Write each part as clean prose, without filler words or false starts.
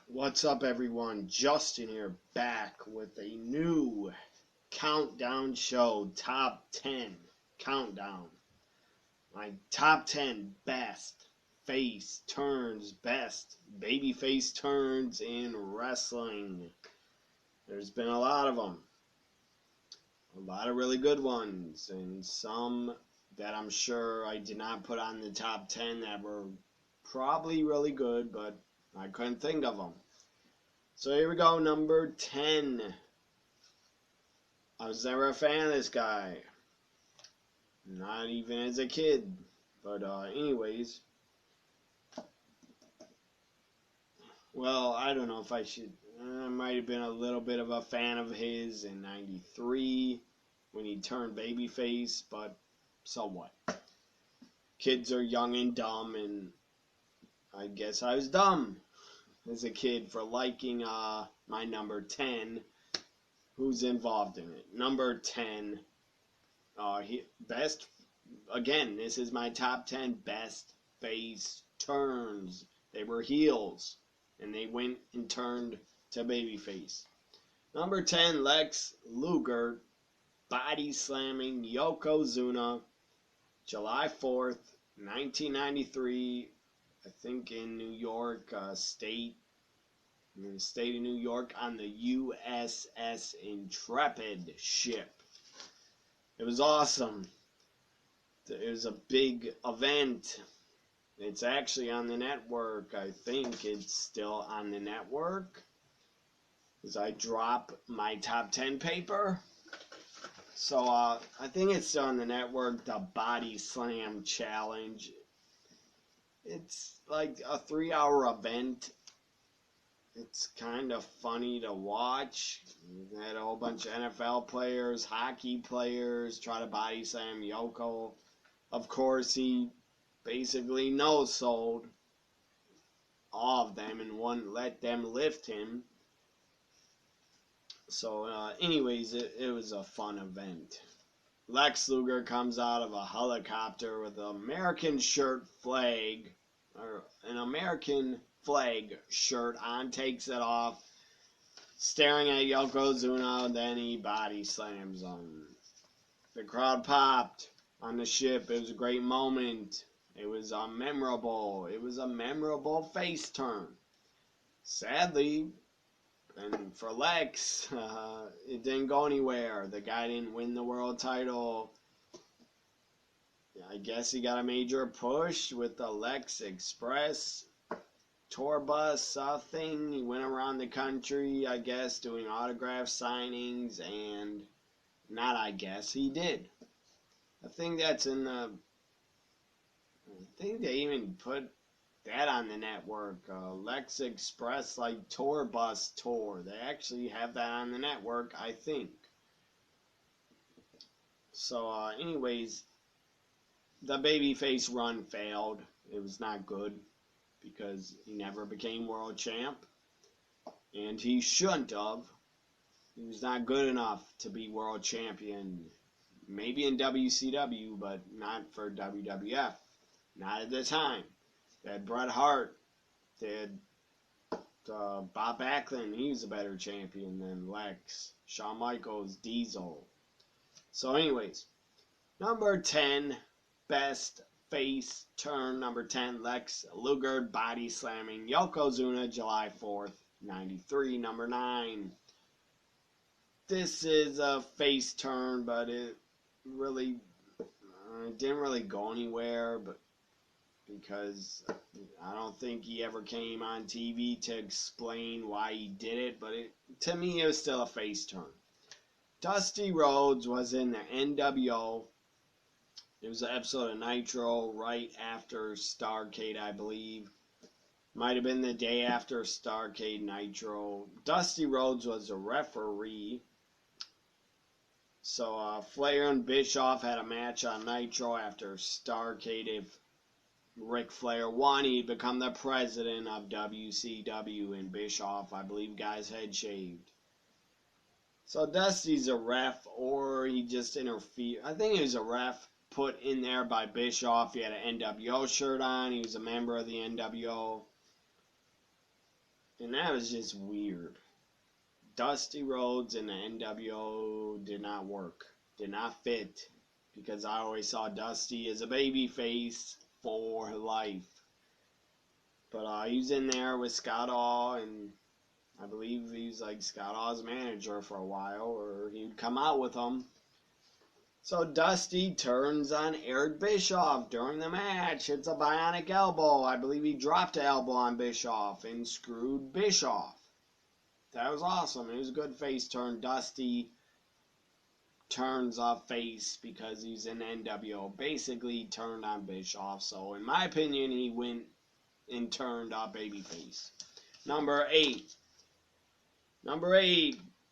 What's up, everyone? Justin here, back with a new countdown show, Top 10 Countdown. My top 10 best face turns, best baby face turns in wrestling. There's been a lot of them. A lot of really good ones, and some that I'm sure I did not put on the top 10 that were probably really good, but I couldn't think of them. So here we go, number 10. I was never a fan of this guy. Not even as a kid. But anyways. Well, I don't know if I should. I might have been a little bit of a fan of his in 93 when he turned babyface, but so what? Kids are young and dumb, and I guess I was dumb as a kid for liking my number 10. Who's involved in it? Number 10. Best. Again, this is my top 10 best face turns. They were heels, and they went and turned to babyface. Number 10, Lex Luger body slamming Yokozuna, July 4th, 1993. I think in New York State. In the state of New York on the USS Intrepid ship. It was awesome. It was a big event. It's actually on the network. I think it's still on the network. As I drop my top 10 paper. So I think it's still on the network. The Body Slam Challenge. It's like a 3-hour event. It's kind of funny to watch. You had a whole bunch of NFL players, hockey players try to body slam Yoko. Of course, he basically no-sold all of them and wouldn't let them lift him. So, anyways, it was a fun event. Lex Luger comes out of a helicopter with an American shirt flag, or an American flag shirt on, takes it off, staring at Yokozuna, then he body slams him. The crowd popped on the ship. It was a great moment. It was memorable. It was a memorable face turn. Sadly, and for Lex, it didn't go anywhere. The guy didn't win the world title. I guess he got a major push with the Lex Express tour bus thing. He went around the country, I guess, doing autograph signings, and he did. I think that's in the. I think they even put that on the network. Lex Express tour bus tour. They actually have that on the network, I think. So, anyways, the babyface run failed. It was not good because he never became world champ, and he shouldn't have. He was not good enough to be world champion. Maybe in WCW, but not for WWF. Not at the time. They had Bret Hart. They had Bob Backlund. He was a better champion than Lex. Shawn Michaels, Diesel. So anyways, number 10, best face turn. Number 10, Lex Luger body slamming Yokozuna, July 4th, 93. Number 9. This is a face turn, but it didn't really go anywhere, but because I don't think he ever came on TV to explain why he did it, but to me it was still a face turn. Dusty Rhodes was in the NWO. It was an episode of Nitro right after Starrcade, I believe. Might have been the day after Starrcade Nitro. Dusty Rhodes was a referee. So Flair and Bischoff had a match on Nitro after Starrcade. If Ric Flair won, he'd become the president of WCW, and Bischoff, I believe, got his head shaved. So Dusty's a ref, or he just interfered. I think he was a ref put in there by Bischoff. He had an NWO shirt on. He was a member of the NWO. And that was just weird. Dusty Rhodes and the NWO did not work, did not fit, because I always saw Dusty as a babyface for life. But he was in there with Scott Hall, and I believe he was like Scott Hall's manager for a while, or he'd come out with him. So Dusty turns on Eric Bischoff during the match. It's a bionic elbow. I believe he dropped an elbow on Bischoff and screwed Bischoff. That was awesome. It was a good face turn. Dusty turns off face because he's in NWO. Basically turned on Bischoff. So in my opinion, he went and turned off babyface. Number 8.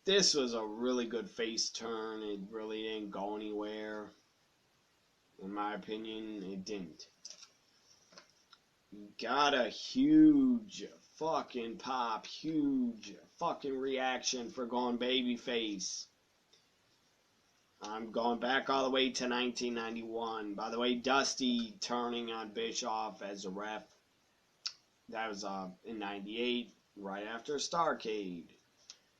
This was a really good face turn. It really didn't go anywhere. In my opinion, it didn't. Got a huge fucking pop, huge fucking reaction for going babyface. I'm going back all the way to 1991. By the way, Dusty turning on Bischoff as a ref. That was in 98, right after Starrcade.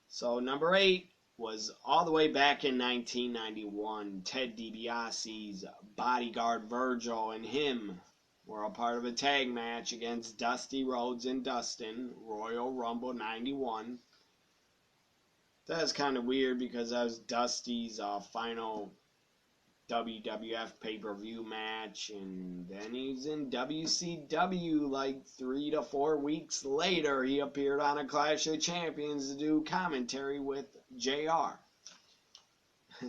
So number 8 was all the way back in 1991. Ted DiBiase's bodyguard Virgil and him were a part of a tag match against Dusty Rhodes and Dustin, Royal Rumble 91. That's kind of weird because that was Dusty's final WWF pay-per-view match, and then he's in WCW like 3 to 4 weeks later. He appeared on a Clash of Champions to do commentary with JR.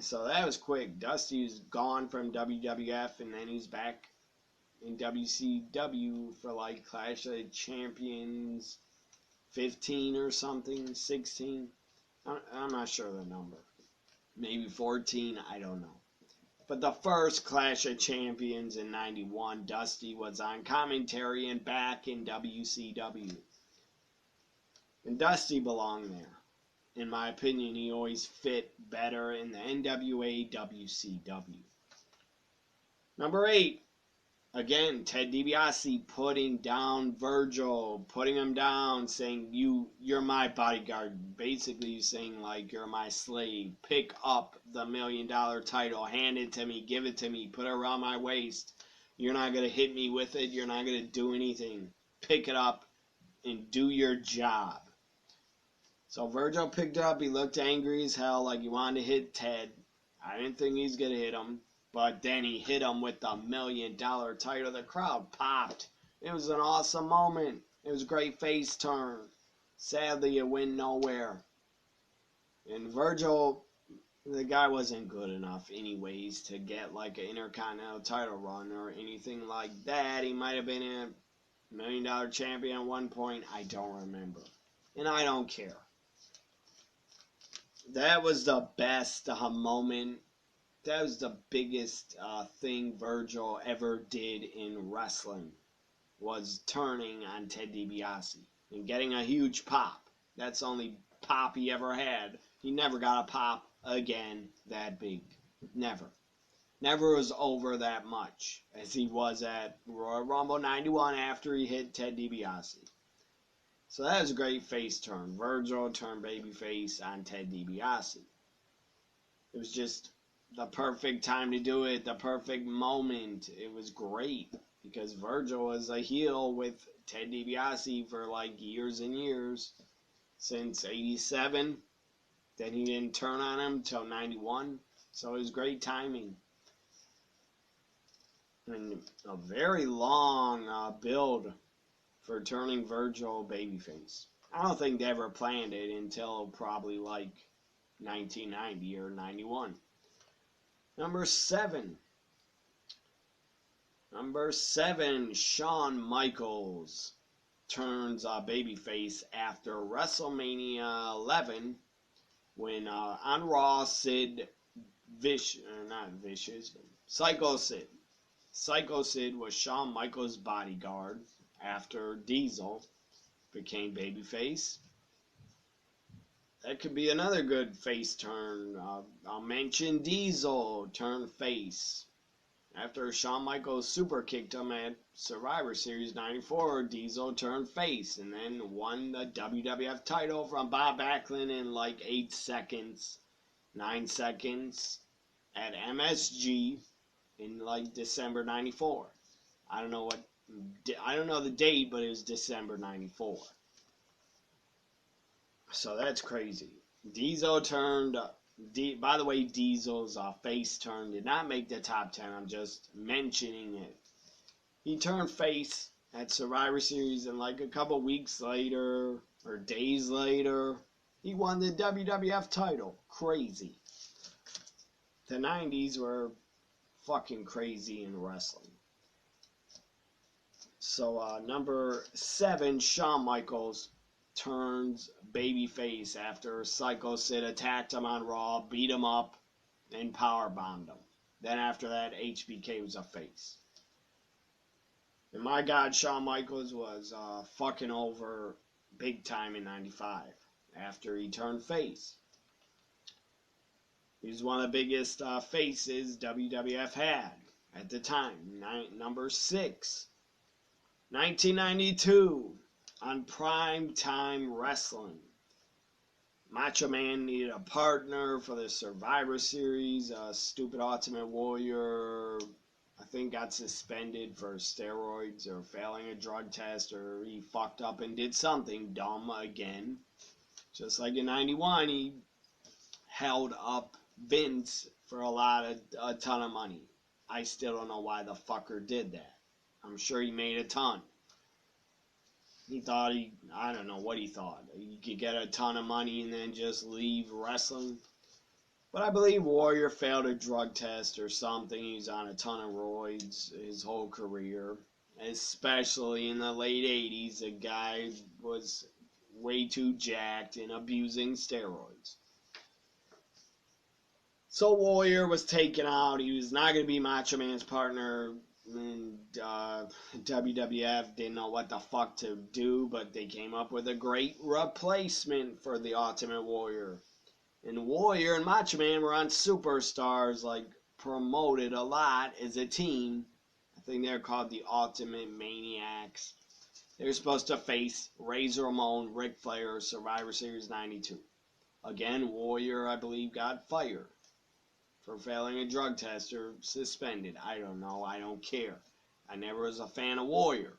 So that was quick. Dusty's gone from WWF, and then he's back in WCW for like Clash of Champions 15 or something, 16. I'm not sure the number. Maybe 14, I don't know. But the first Clash of Champions in 91, Dusty was on commentary and back in WCW. And Dusty belonged there. In my opinion, he always fit better in the NWA WCW. Number 8, again, Ted DiBiase putting down Virgil, putting him down, saying, you're my bodyguard. Basically saying, like, you're my slave. Pick up the $1 million title. Hand it to me. Give it to me. Put it around my waist. You're not going to hit me with it. You're not going to do anything. Pick it up and do your job. So Virgil picked it up. He looked angry as hell, like he wanted to hit Ted. I didn't think he was going to hit him. But then he hit him with the $1 million title. The crowd popped. It was an awesome moment. It was a great face turn. Sadly, it went nowhere. And Virgil, the guy wasn't good enough anyways to get like an Intercontinental title run or anything like that. He might have been a $1 million champion at one point. I don't remember. And I don't care. That was the best moment. That was the biggest thing Virgil ever did in wrestling, was turning on Ted DiBiase and getting a huge pop. That's the only pop he ever had. He never got a pop again that big. Never. Never was over that much as he was at Royal Rumble 91 after he hit Ted DiBiase. So that was a great face turn. Virgil turned babyface on Ted DiBiase. It was just the perfect time to do it, the perfect moment. It was great because Virgil was a heel with Ted DiBiase for like years and years, since 87. Then he didn't turn on him till 91, so it was great timing. And a very long build for turning Virgil babyface. I don't think they ever planned it until probably like 1990 or 91. Number 7, Shawn Michaels turns babyface after WrestleMania 11 when on Raw, Psycho Sid was Shawn Michaels' bodyguard after Diesel became babyface. That could be another good face turn. I'll mention Diesel turn face After Shawn Michaels super kicked him at Survivor Series 94, Diesel turned face and then won the WWF title from Bob Backlund in like 8 seconds, 9 seconds at MSG in like December 94. I don't know the date, but it was December 94. So that's crazy. Diesel turned. By the way, Diesel's face turn did not make the top 10. I'm just mentioning it. He turned face at Survivor Series, and like a couple weeks later, or days later, he won the WWF title. Crazy. The 90s were fucking crazy in wrestling. So, number 7, Shawn Michaels turns babyface after Psycho Sid attacked him on Raw, beat him up, and powerbombed him. Then after that, HBK was a face. And my God, Shawn Michaels was fucking over big time in 95 after he turned face. He was one of the biggest faces WWF had at the time. Number 6, 1992. On Prime Time Wrestling, Macho Man needed a partner for the Survivor Series. Stupid Ultimate Warrior, I think, got suspended for steroids or failing a drug test, or he fucked up and did something dumb again. Just like in 91, he held up Vince for a ton of money. I still don't know why the fucker did that. I'm sure he made a ton. He thought I don't know what he thought. He could get a ton of money and then just leave wrestling. But I believe Warrior failed a drug test or something. He was on a ton of roids his whole career. Especially in the late 80s, the guy was way too jacked and abusing steroids. So Warrior was taken out. He was not going to be Macho Man's partner. And WWF didn't know what the fuck to do, but they came up with a great replacement for the Ultimate Warrior. And Warrior and Macho Man were on Superstars, like promoted a lot as a team. I think they're called the Ultimate Maniacs. They were supposed to face Razor Ramon, Ric Flair, Survivor Series 92. Again, Warrior, I believe, got fired for failing a drug test or suspended. I don't know. I don't care. I never was a fan of Warrior.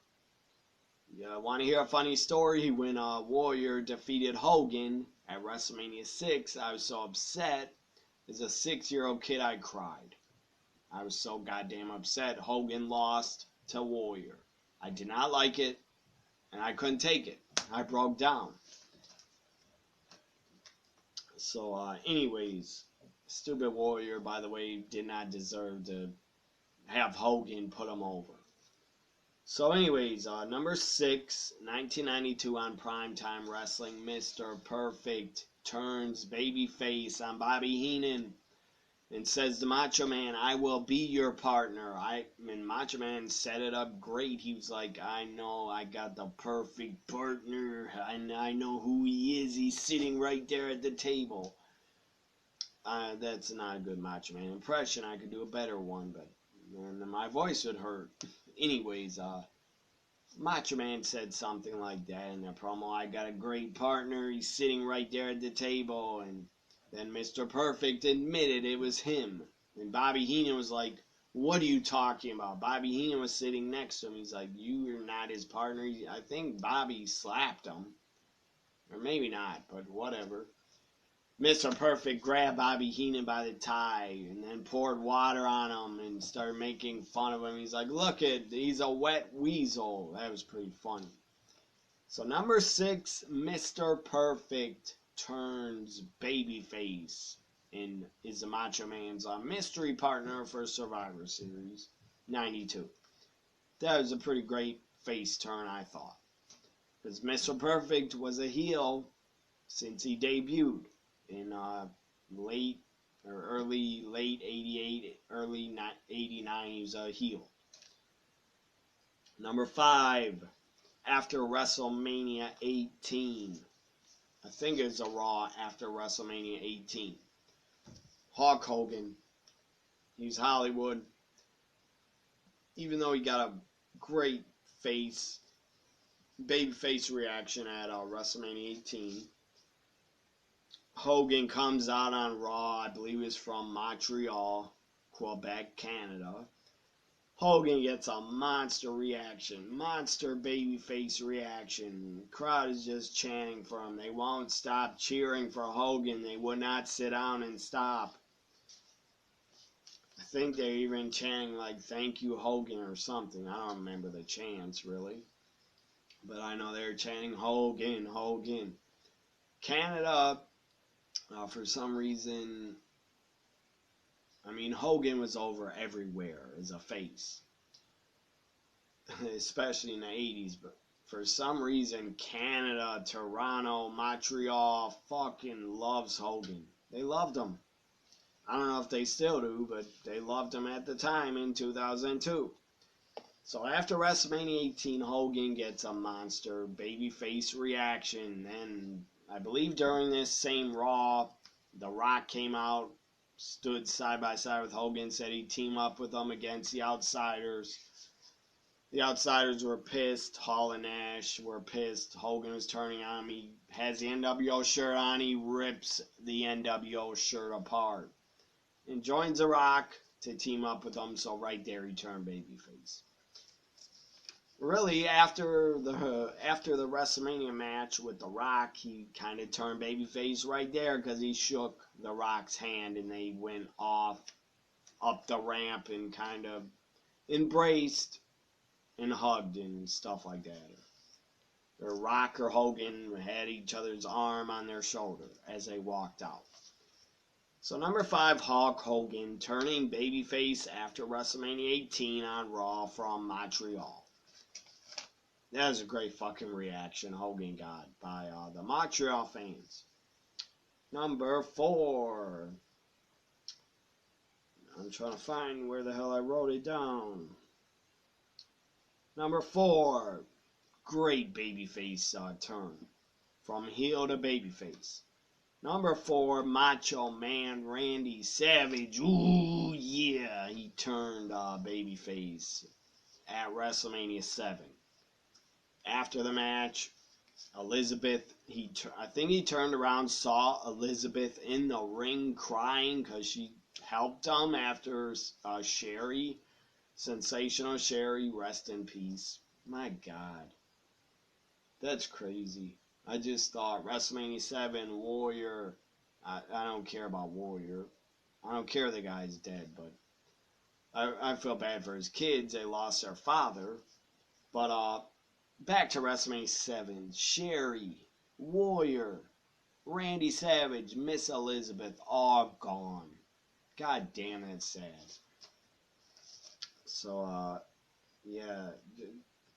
You want to hear a funny story? When Warrior defeated Hogan at WrestleMania 6, I was so upset. As a 6-year-old kid, I cried. I was so goddamn upset. Hogan lost to Warrior. I did not like it, and I couldn't take it. I broke down. So, anyways, stupid Warrior, by the way, did not deserve to have Hogan put him over. So anyways, number 6, 1992 on Primetime Wrestling, Mr. Perfect turns babyface on Bobby Heenan and says to Macho Man, I will be your partner. Macho Man set it up great. He was like, I know I got the perfect partner. I know who he is. He's sitting right there at the table. That's not a good Macho Man impression. I could do a better one, but my voice would hurt. Anyways, Macho Man said something like that in the promo. I got a great partner. He's sitting right there at the table. And then Mr. Perfect admitted it was him. And Bobby Heenan was like, what are you talking about? Bobby Heenan was sitting next to him. He's like, you're not his partner. I think Bobby slapped him. Or maybe not, but whatever. Mr. Perfect grabbed Bobby Heenan by the tie and then poured water on him and started making fun of him. He's like, look he's a wet weasel. That was pretty funny. So number 6, Mr. Perfect turns babyface and is the Macho Man's mystery partner for Survivor Series 92. That was a pretty great face turn, I thought. Because Mr. Perfect was a heel since he debuted. In late 88, early 89, he was a heel. Number 5, after WrestleMania 18. I think it's a Raw after WrestleMania 18. Hulk Hogan. He's Hollywood. even though he got a great babyface reaction at WrestleMania 18, Hogan comes out on Raw. I believe he's from Montreal, Quebec, Canada. Hogan gets a monster reaction, monster babyface reaction. The crowd is just chanting for him. They won't stop cheering for Hogan. They would not sit down and stop. I think they're even chanting like, "Thank you, Hogan," or something. I don't remember the chants, really. But I know they're chanting, "Hogan, Hogan." Canada, for some reason, I mean, Hogan was over everywhere as a face, especially in the 80s, but for some reason, Canada, Toronto, Montreal fucking loves Hogan. They loved him. I don't know if they still do, but they loved him at the time in 2002. So after WrestleMania 18, Hogan gets a monster babyface reaction, and I believe during this same Raw, The Rock came out, stood side by side with Hogan, said he'd team up with them against the Outsiders. The Outsiders were pissed. Hall and Nash were pissed. Hogan was turning on him. He has the NWO shirt on. He rips the NWO shirt apart and joins The Rock to team up with them. So right there, he turned babyface. Really, after the WrestleMania match with The Rock, he kind of turned babyface right there because he shook The Rock's hand and they went off up the ramp and kind of embraced and hugged and stuff like that. Or Rock or Hogan had each other's arm on their shoulder as they walked out. So number 5, Hulk Hogan turning babyface after WrestleMania 18 on Raw from Montreal. That was a great fucking reaction Hogan got by the Montreal fans. Number 4. I'm trying to find where the hell I wrote it down. Number 4. Great babyface turn. From heel to babyface. Number 4. Macho Man Randy Savage. Ooh, yeah. He turned babyface at WrestleMania 7. After the match, Elizabeth, I think he turned around, saw Elizabeth in the ring crying because she helped him after Sherry, sensational Sherry, rest in peace. My God, that's crazy. I just thought WrestleMania 7, Warrior, I don't care about Warrior. I don't care the guy's dead, but I feel bad for his kids. They lost their father. But back to WrestleMania 7, Sherry, Warrior, Randy Savage, Miss Elizabeth, all gone. God damn, that's sad. So, yeah,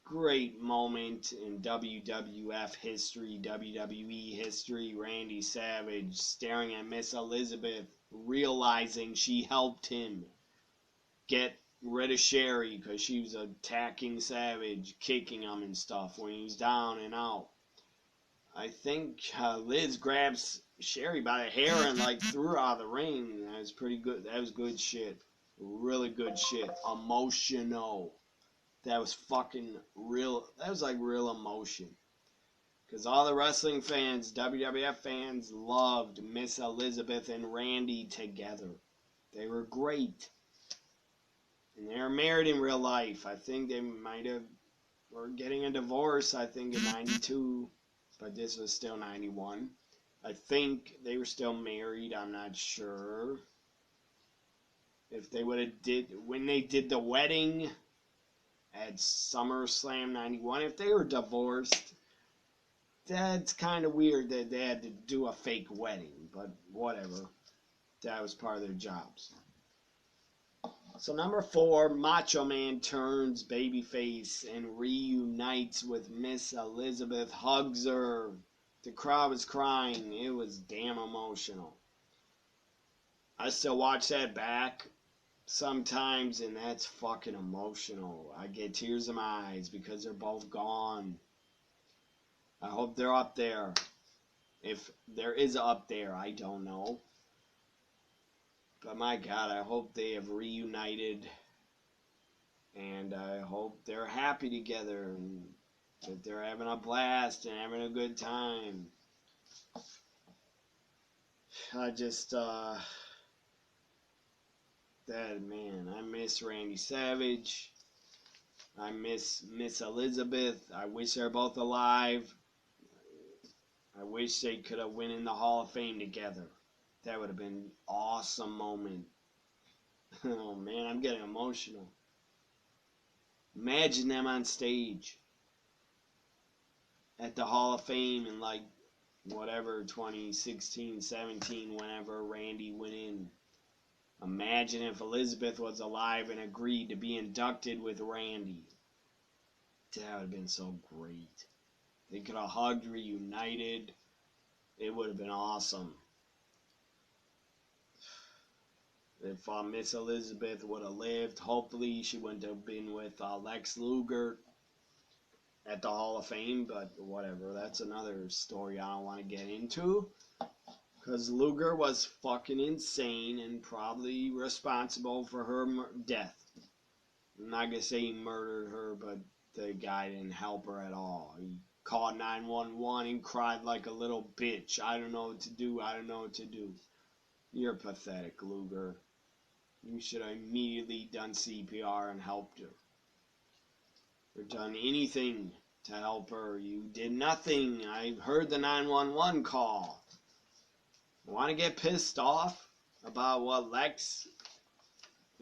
great moment in WWF history, WWE history. Randy Savage staring at Miss Elizabeth, realizing she helped him get rid of Sherry because she was attacking Savage, kicking him and stuff when he was down and out. I think Liz grabs Sherry by the hair and like threw her out of the ring. That was pretty good. That was good shit. Really good shit. Emotional. That was fucking real. That was like real emotion. Because all the wrestling fans, WWF fans, loved Miss Elizabeth and Randy together. They were great. And they were married in real life. I think they might have were getting a divorce, I think, in 92. But this was still 91. I think they were still married. I'm not sure. If they would have when they did the wedding at SummerSlam 91, if they were divorced, that's kind of weird that they had to do a fake wedding. But whatever. That was part of their jobs. So number 4, Macho Man turns babyface and reunites with Miss Elizabeth, hugs her. The crowd was crying. It was damn emotional. I still watch that back sometimes, and that's fucking emotional. I get tears in my eyes because they're both gone. I hope they're up there. If there is up there, I don't know. But my God, I hope they have reunited And I hope they're happy together and that they're having a blast and having a good time. I just, I miss Randy Savage. I miss Miss Elizabeth. I wish they're both alive. I wish they could have went in the Hall of Fame together. That would have been an awesome moment. Oh man, I'm getting emotional. Imagine them on stage at the Hall of Fame in like whatever 2016, 17, whenever Randy went in. Imagine if Elizabeth was alive and agreed to be inducted with Randy. That would have been so great. They could have hugged, reunited. It would have been awesome. If Miss Elizabeth would have lived, hopefully she wouldn't have been with Lex Luger at the Hall of Fame, but whatever. That's another story I don't want to get into. Because Luger was fucking insane and probably responsible for her death. I'm not going to say he murdered her, but the guy didn't help her at all. He called 911 and cried like a little bitch. I don't know what to do. I don't know what to do. You're pathetic, Luger. You should have immediately done CPR and helped her. Or done anything to help her. You did nothing. I heard the 911 call. Want to get pissed off about what Lex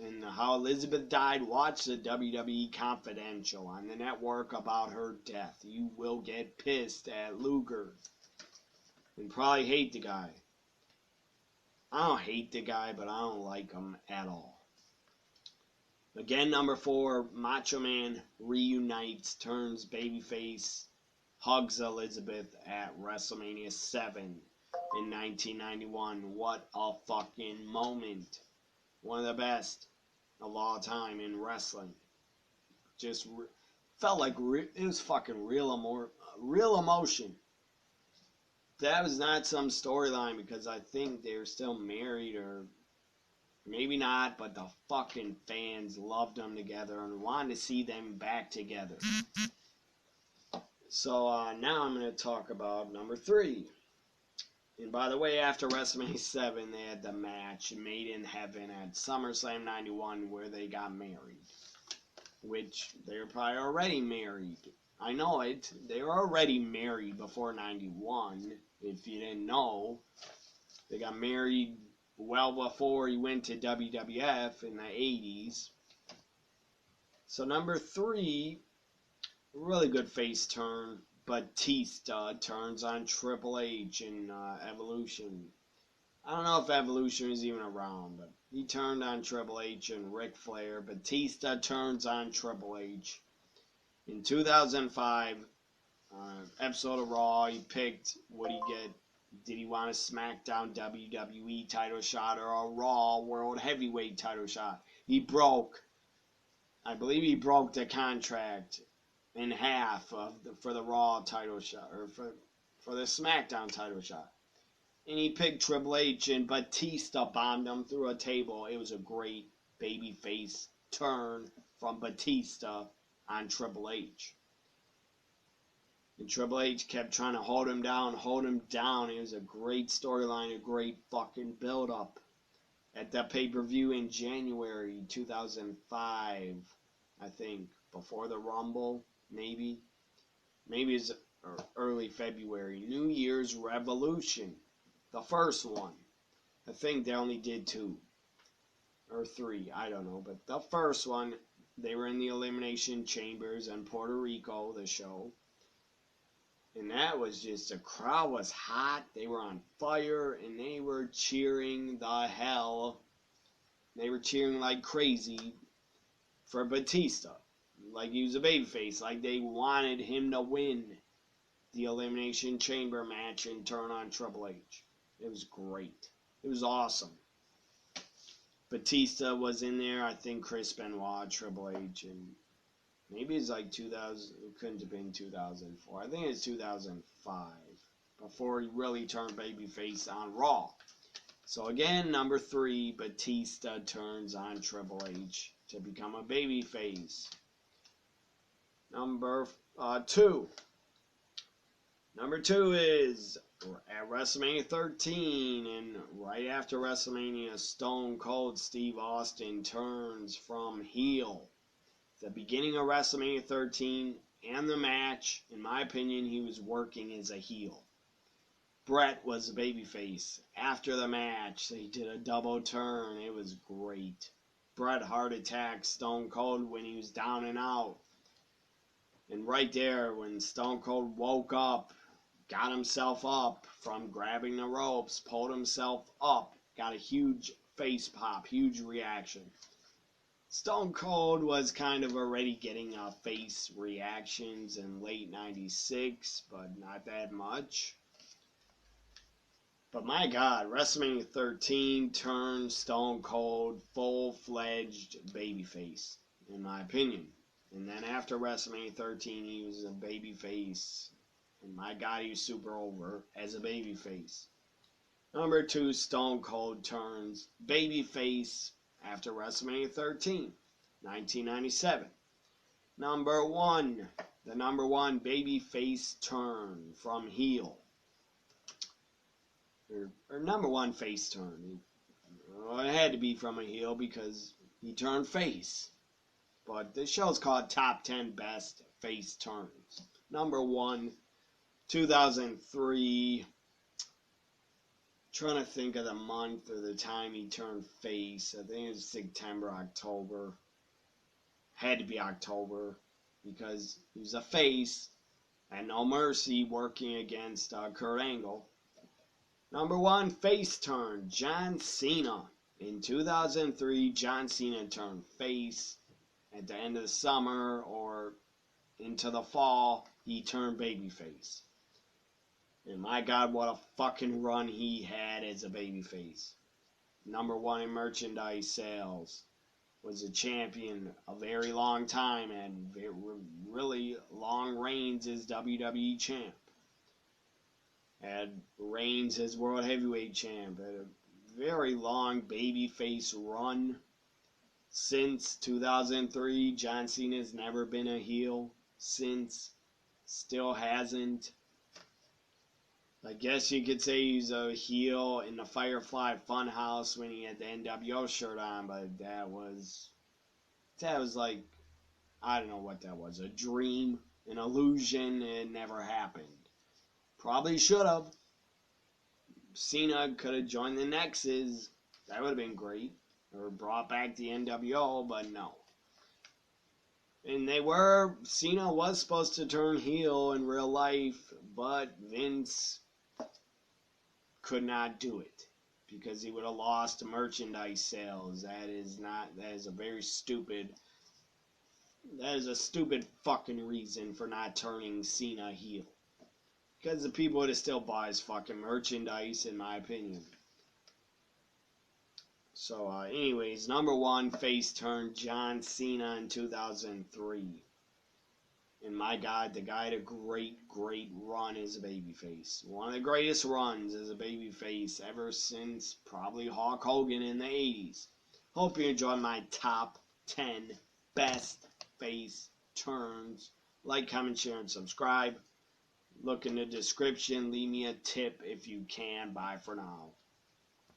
and how Elizabeth died? Watch the WWE Confidential on the network about her death. You will get pissed at Luger and probably hate the guy. I don't hate the guy, but I don't like him at all. Again, number 4, Macho Man reunites, turns babyface, hugs Elizabeth at WrestleMania 7 in 1991. What a fucking moment. One of the best of all time in wrestling. Just felt like it was fucking real emotion. That was not some storyline because I think they were still married or maybe not, but the fucking fans loved them together and wanted to see them back together. So now I'm going to talk about number 3. And by the way, after WrestleMania 7, they had the match Made in Heaven at SummerSlam 91 where they got married. Which, they were probably already married. I know it. They were already married before 91. If you didn't know, they got married well before he went to WWF in the 80s. So number 3, really good face turn. Batista turns on Triple H in Evolution. I don't know if Evolution was even around, but he turned on Triple H and Ric Flair. Batista turns on Triple H. In 2005, episode of Raw, he picked what he get. Did he want a SmackDown WWE title shot or a Raw World Heavyweight title shot? I believe he broke the contract in half for the Raw title shot, or for the SmackDown title shot. And he picked Triple H, and Batista bombed him through a table. It was a great babyface turn from Batista on Triple H. And Triple H kept trying to hold him down. It was a great storyline, a great fucking build-up. At the pay-per-view in January 2005, I think, before the Rumble, maybe it's early February. New Year's Revolution, the first one. I think they only did 2 or 3, I don't know. But the first one, they were in the Elimination Chambers in Puerto Rico, the show. And that was just, the crowd was hot. They were on fire, and they were cheering the hell. They were cheering like crazy for Batista. Like he was a babyface. Like they wanted him to win the Elimination Chamber match and turn on Triple H. It was great. It was awesome. Batista was in there. I think Chris Benoit, Triple H, and maybe it's like 2000. It couldn't have been 2004. I think it's 2005. Before he really turned babyface on Raw. So again, number 3, Batista turns on Triple H. to become a babyface. Number 2. Number 2 is at WrestleMania 13, and right after WrestleMania, Stone Cold Steve Austin turns from heel. The beginning of WrestleMania 13 and the match, in my opinion, he was working as a heel. Bret was a babyface. After the match, they did a double turn. It was great. Bret heart attacked Stone Cold when he was down and out. And right there, when Stone Cold woke up, got himself up from grabbing the ropes, pulled himself up, got a huge face pop, huge reaction. Stone Cold was kind of already getting face reactions in late 96, but not that much. But my God, WrestleMania 13 turned Stone Cold full-fledged babyface, in my opinion. And then after WrestleMania 13, he was a babyface. And my God, he was super over as a babyface. Number 2, Stone Cold turns babyface after WrestleMania 13, 1997. Number 1, the number 1 babyface turn from heel. Or number 1 face turn. Well, it had to be from a heel because he turned face. But the show's called Top 10 Best Face Turns. Number 1, 2003. Trying to think of the month or the time he turned face. I think it was September, October. Had to be October because he was a face at No Mercy working against Kurt Angle. Number 1 face turn, John Cena. In 2003, John Cena turned face. At the end of the summer or into the fall, he turned babyface. And my God, what a fucking run he had as a babyface. Number 1 in merchandise sales. Was a champion a very long time and really long reigns as WWE champ. Had reigns as World Heavyweight champ. Had a very long babyface run. Since 2003, John Cena's never been a heel. Still hasn't. I guess you could say he's a heel in the Firefly Funhouse when he had the NWO shirt on, but that was like, I don't know what that was, a dream, an illusion. It never happened. Probably should have. Cena could have joined the Nexus. That would have been great. Or brought back the NWO, but no. And Cena was supposed to turn heel in real life, but Vince could not do it because he would have lost merchandise sales. That is a stupid fucking reason for not turning Cena heel. Because the people would have still bought his fucking merchandise, in my opinion. So, anyways, number 1 face turn, John Cena in 2003. And my God, the guy had a great run as a babyface. One of the greatest runs as a babyface ever since probably Hulk Hogan in the 80s. Hope you enjoyed my top 10 best face turns. Like, comment, share, and subscribe. Look in the description. Leave me a tip if you can. Bye for now.